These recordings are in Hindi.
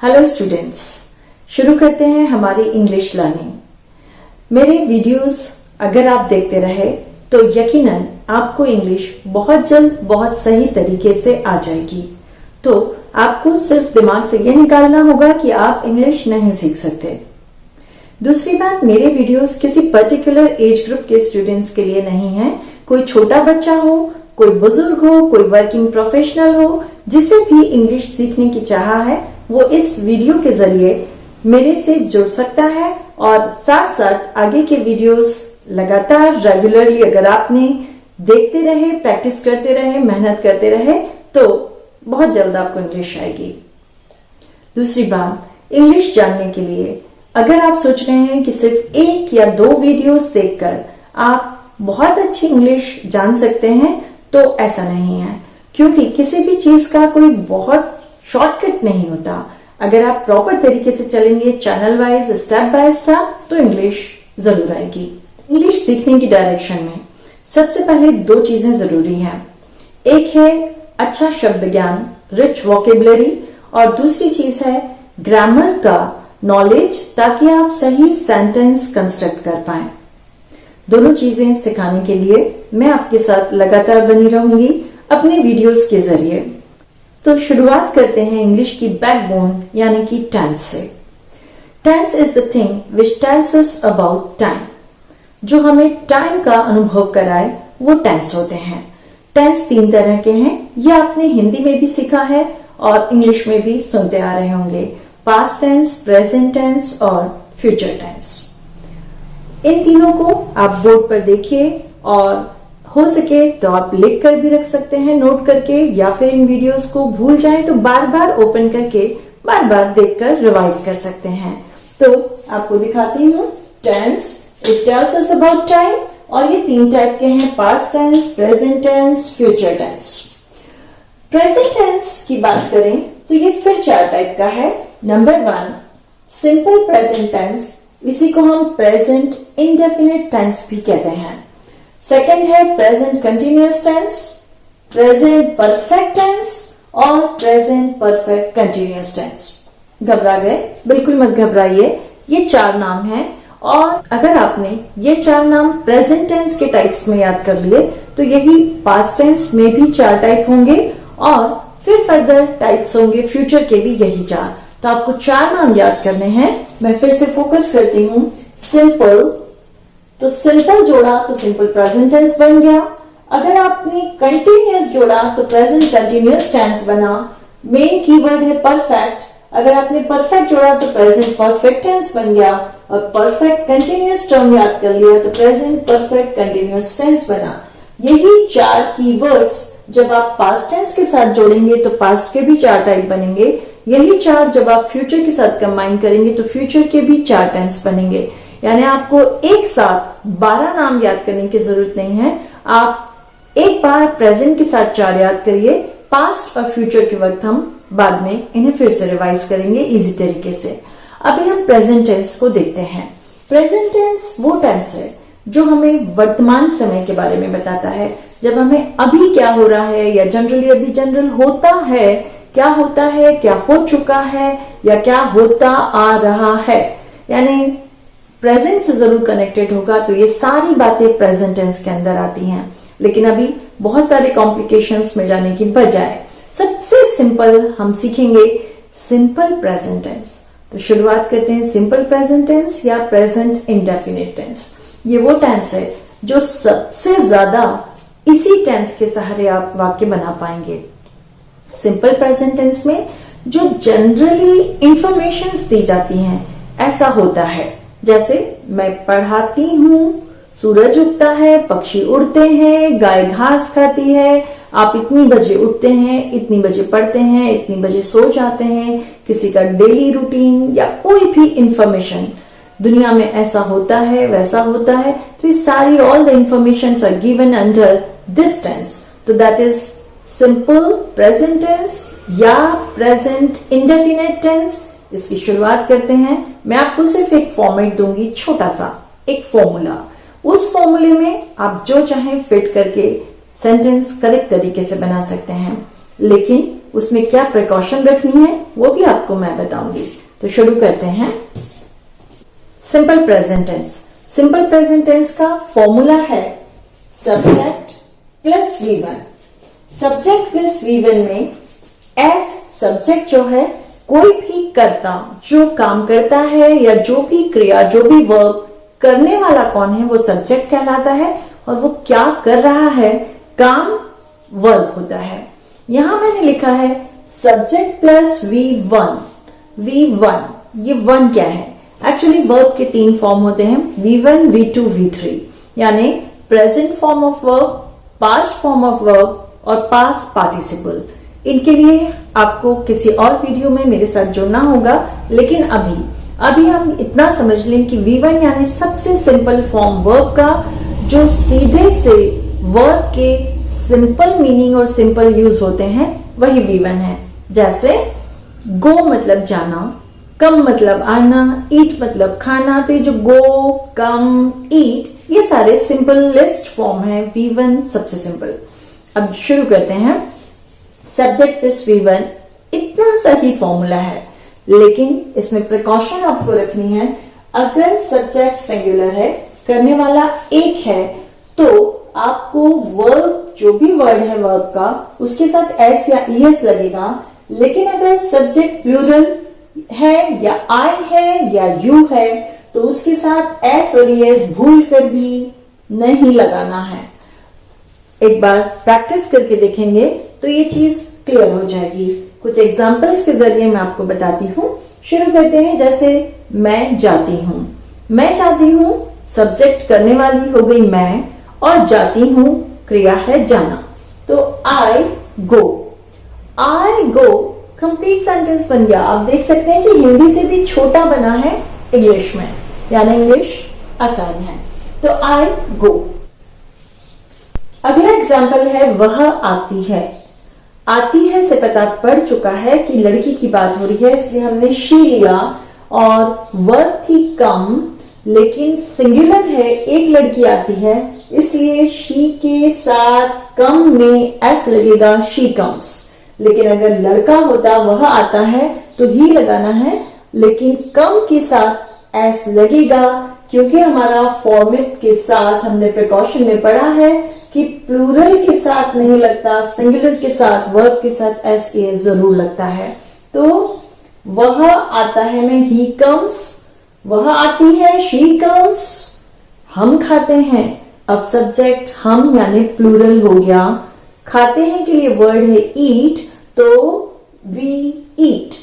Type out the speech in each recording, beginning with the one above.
हेलो स्टूडेंट्स, शुरू करते हैं हमारी इंग्लिश लर्निंग। मेरे वीडियोस अगर आप देखते रहे तो यकीनन आपको इंग्लिश बहुत जल्द बहुत सही तरीके से आ जाएगी। तो आपको सिर्फ दिमाग से ये निकालना होगा कि आप इंग्लिश नहीं सीख सकते। दूसरी बात, मेरे वीडियोस किसी पर्टिकुलर एज ग्रुप के स्टूडेंट्स के लिए नहीं है। कोई छोटा बच्चा हो, कोई बुजुर्ग हो, कोई वर्किंग प्रोफेशनल हो, जिसे भी इंग्लिश सीखने की चाह है वो इस वीडियो के जरिए मेरे से जुड़ सकता है। और साथ साथ आगे के वीडियोस लगातार रेगुलरली अगर आपने देखते रहे, प्रैक्टिस करते रहे, मेहनत करते रहे तो बहुत जल्द आपको इंग्लिश आएगी। दूसरी बात, इंग्लिश जानने के लिए अगर आप सोच रहे हैं कि सिर्फ एक या दो वीडियोस देखकर आप बहुत अच्छी इंग्लिश जान सकते हैं तो ऐसा नहीं है, क्योंकि किसी भी चीज का कोई बहुत शॉर्टकट नहीं होता। अगर आप प्रॉपर तरीके से चलेंगे, channel wise, step by step, तो इंग्लिश जरूर आएगी। इंग्लिश सीखने की डायरेक्शन में सबसे पहले दो चीजें जरूरी हैं। एक है अच्छा शब्द ज्ञान, रिच वोकेबलरी, और दूसरी चीज है ग्रामर का नॉलेज, ताकि आप सही सेंटेंस कंस्ट्रक्ट कर पाए। दोनों चीजें सिखाने के लिए मैं आपके साथ लगातार बनी रहूंगी अपने वीडियोस के जरिए। तो शुरुआत करते हैं इंग्लिश की बैकबोन यानी कि टेंस से। Tense is the thing which tells us about time. जो हमें टाइम का अनुभव कराए वो टेंस होते हैं। टेंस तीन तरह के हैं, ये आपने हिंदी में भी सीखा है और इंग्लिश में भी सुनते आ रहे होंगे। पास्ट टेंस, प्रेजेंट टेंस और फ्यूचर टेंस। इन तीनों को आप बोर्ड पर देखिए और हो सके तो आप लिख कर भी रख सकते हैं नोट करके, या फिर इन वीडियोस को भूल जाएं तो बार बार ओपन करके बार बार देखकर रिवाइज कर सकते हैं। तो आपको दिखाती हूँ। Tense, it tells us about time, और ये तीन टाइप के हैं, past tense, present tense, future tense. Present tense की बात करें तो ये फिर चार टाइप का है। नंबर 1, सिंपल प्रेजेंट टेंस, इसी को हम प्रेजेंट इंडेफिनिट टेंस भी कहते हैं। सेकेंड है present continuous tense, present perfect tense और प्रेजेंट परफेक्ट कंटिन्यूअस टेंस। घबरा गए? बिल्कुल मत घबराइए, ये चार नाम हैं, और अगर आपने ये चार नाम प्रेजेंट टेंस के टाइप्स में याद कर लिए तो यही पास्ट टेंस में भी चार टाइप होंगे, और फिर फर्दर टाइप्स होंगे फ्यूचर के भी यही चार। तो आपको चार नाम याद करने हैं। मैं फिर से फोकस करती हूँ। सिंपल, तो सिंपल जोड़ा तो सिंपल प्रेजेंट टेंस बन गया। अगर आपने कंटिन्यूअस जोड़ा तो प्रेजेंट कंटिन्यूअस टेंस बना। मेन कीवर्ड है परफेक्ट, अगर आपने परफेक्ट जोड़ा तो प्रेजेंट परफेक्ट टेंस बन गया, और परफेक्ट कंटिन्यूअस टर्म याद कर लिया तो प्रेजेंट परफेक्ट कंटिन्यूअस टेंस बना। यही चार कीवर्ड्स जब आप पास्ट टेंस के साथ जोड़ेंगे तो पास्ट के भी चार टाइप बनेंगे। यही चार जब आप फ्यूचर के साथ कंबाइन करेंगे तो फ्यूचर के भी चार टेंस बनेंगे। यानी आपको एक साथ 12 नाम याद करने की जरूरत नहीं है। आप एक बार प्रेजेंट के साथ चार याद करिए, पास्ट और फ्यूचर के वक्त हम बाद में इन्हें फिर से रिवाइज करेंगे इजी तरीके से। अभी हम प्रेजेंट टेंस को देखते हैं। प्रेजेंट टेंस वो टेंस है जो हमें वर्तमान समय के बारे में बताता है, जब हमें अभी क्या हो रहा है, या जनरली अभी जनरल होता है, क्या होता है, क्या हो चुका है, या क्या होता आ रहा है। यानी प्रेजेंट से जरूर कनेक्टेड होगा, तो ये सारी बातें प्रेजेंट टेंस के अंदर आती हैं। लेकिन अभी बहुत सारे कॉम्प्लिकेशंस में जाने की बजाय सबसे सिंपल हम सीखेंगे सिंपल प्रेजेंट टेंस। तो शुरुआत करते हैं सिंपल प्रेजेंट टेंस या प्रेजेंट इंडेफिनिट टेंस। ये वो टेंस है जो सबसे ज्यादा इसी टेंस के सहारे आप वाक्य बना पाएंगे। सिंपल प्रेजेंट टेंस में जो जनरली इंफॉर्मेशन दी जाती हैं, ऐसा होता है जैसे मैं पढ़ाती हूँ, सूरज उगता है, पक्षी उड़ते हैं, गाय घास खाती है, आप इतनी बजे उठते हैं, इतनी बजे पढ़ते हैं, इतनी बजे सो जाते हैं, किसी का डेली रूटीन या कोई भी इंफॉर्मेशन, दुनिया में ऐसा होता है, वैसा होता है, तो ये सारी all the information are given under this tense. तो that is simple present tense या प्रेजेंट इंडेफिनिट टेंस। इसकी शुरुआत करते हैं। मैं आपको सिर्फ एक फॉर्मेट दूंगी, छोटा सा एक फॉर्मूला। उस फॉर्मूले में आप जो चाहें फिट करके सेंटेंस करेक्ट तरीके से बना सकते हैं, लेकिन उसमें क्या प्रिकॉशन रखनी है वो भी आपको मैं बताऊंगी। तो शुरू करते हैं। Simple present tense. Simple present tense का फॉर्मूला है subject plus V1। Subject plus V1 में एज सब्जेक्ट जो है कोई भी कर्ता जो काम करता है या जो भी क्रिया जो भी वर्ब करने वाला कौन है वो सब्जेक्ट कहलाता है और वो क्या कर रहा है काम वर्ब होता है। यहां मैंने लिखा है सब्जेक्ट प्लस V1। V1 ये वन क्या है? एक्चुअली वर्ब के 3 फॉर्म होते हैं V1, V2, V3 यानी present form of verb, past form of verb और पास्ट पार्टिसिपल। इनके लिए आपको किसी और वीडियो में मेरे साथ जुड़ना होगा, लेकिन अभी हम इतना समझ लें कि V1 यानी सबसे सिंपल फॉर्म वर्ब का जो सीधे से वर्ब के सिंपल मीनिंग और सिंपल यूज होते हैं वही V1 है। जैसे गो मतलब जाना, कम मतलब आना, ईट मतलब खाना। तो ये जो गो, कम, ईट ये सारे सिंपल लिस्ट फॉर्म है। V1 सबसे सिंपल। अब शुरू करते हैं। सब्जेक्ट प्लस V1 इतना सा ही फॉर्मूला है, लेकिन इसमें प्रिकॉशन आपको रखनी है। अगर सब्जेक्ट सिंगुलर है, करने वाला एक है, तो आपको वर्ब जो भी वर्ड है वर्ब का उसके साथ एस या ईएस लगेगा। लेकिन अगर सब्जेक्ट प्लूरल है या आई है या यू है तो उसके साथ एस और ईएस भूल कर भी नहीं लगाना है। एक बार प्रैक्टिस करके देखेंगे तो ये चीज क्लियर हो जाएगी। कुछ एग्जांपल्स के जरिए मैं आपको बताती हूँ। शुरू करते हैं। जैसे मैं जाती हूँ। मैं जाती हूँ सब्जेक्ट करने वाली हो गई मैं और जाती हूँ क्रिया है जाना। तो आई गो। आई गो कंप्लीट सेंटेंस बन गया। आप देख सकते हैं कि हिंदी से भी छोटा बना है इंग्लिश में, यानी इंग्लिश आसान है। तो आई गो। अगला एग्जाम्पल है वह आती है। आती है से पता पड़ चुका है कि लड़की की बात हो रही है, इसलिए हमने शी लिया और वर्ब थी कम, लेकिन सिंगुलर है, एक लड़की आती है, इसलिए शी के साथ कम में एस लगेगा, शी कम्स। लेकिन अगर लड़का होता वह आता है तो ही लगाना है, लेकिन कम के साथ एस लगेगा क्योंकि हमारा फॉर्मेट के साथ हमने प्रिकॉशन में पढ़ा है कि प्लूरल के साथ नहीं लगता, सिंगुलर के साथ वर्ब के साथ एस ए जरूर लगता है। तो वह आता है में ही कम्स, वह आती है शी कम्स। हम खाते हैं, अब सब्जेक्ट हम यानी प्लूरल हो गया। खाते हैं के लिए वर्ड है ईट, तो वी ईट।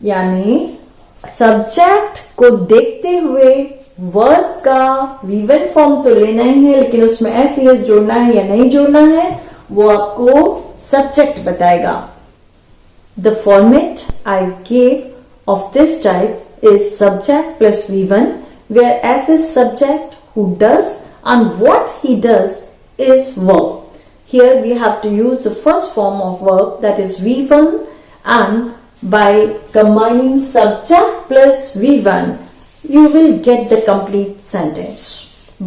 यानी सब्जेक्ट को देखते हुए वर्ब का V1 फॉर्म तो लेना ही है, लेकिन उसमें एस एस जोड़ना है या नहीं जोड़ना है वो आपको सब्जेक्ट बताएगा। The format I gave of this type is subject plus V1, where S is subject who does and what he does is verb. Here we have to use the first form of verb, that is V1, and by combining subject plus V1 you will get the complete sentence.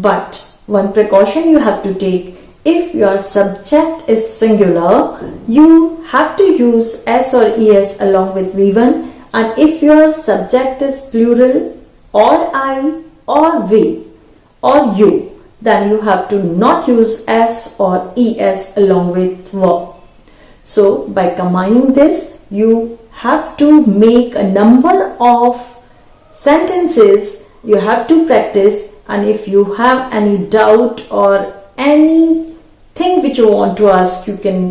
But one precaution you have to take: if your subject is singular you have to use S or ES along with V1, and if your subject is plural or I or we or you, then you have to not use S or ES along with verb. So by combining this you have to make a number of sentences. You have to practice, and if you have any doubt or anything which you want to ask, you can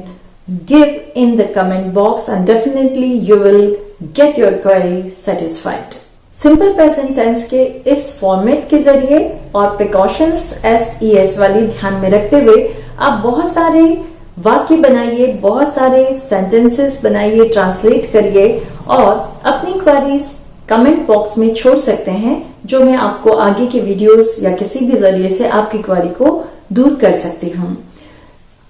give in the comment box and definitely you will get your query satisfied. Simple present tense के इस फॉर्मेट के जरिए और प्रिकॉशंस SES वाली ध्यान में रखते हुए आप बहुत सारे वाक्य बनाइए, बहुत सारे सेंटेंसेस बनाइए, ट्रांसलेट करिए और अपनी क्वेरीज कमेंट बॉक्स में छोड़ सकते हैं, जो मैं आपको आगे के वीडियोस या किसी भी जरिए से आपकी क्वेरी को दूर कर सकती हूँ।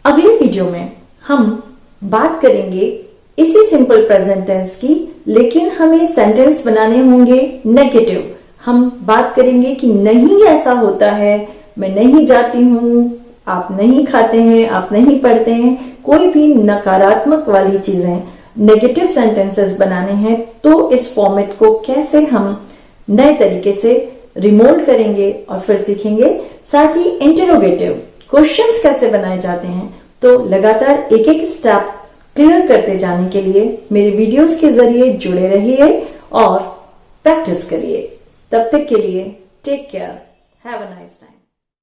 अगले वीडियो में हम बात करेंगे इसी सिंपल प्रेजेंट टेंस की, लेकिन हमें सेंटेंस बनाने होंगे नेगेटिव। हम बात करेंगे कि नहीं ऐसा होता है, मैं नहीं जाती हूँ, आप नहीं खाते हैं, आप नहीं पढ़ते हैं, कोई भी नकारात्मक वाली चीजें, नेगेटिव सेंटेंसेस बनाने हैं, तो इस फॉर्मेट को कैसे हम नए तरीके से रिमोल्ड करेंगे और फिर सीखेंगे। साथ ही इंटरोगेटिव क्वेश्चंस कैसे बनाए जाते हैं, तो लगातार एक एक स्टेप क्लियर करते जाने के लिए मेरे वीडियोस के जरिए जुड़े रहिए और प्रैक्टिस करिए। तब तक के लिए take care, have a nice time.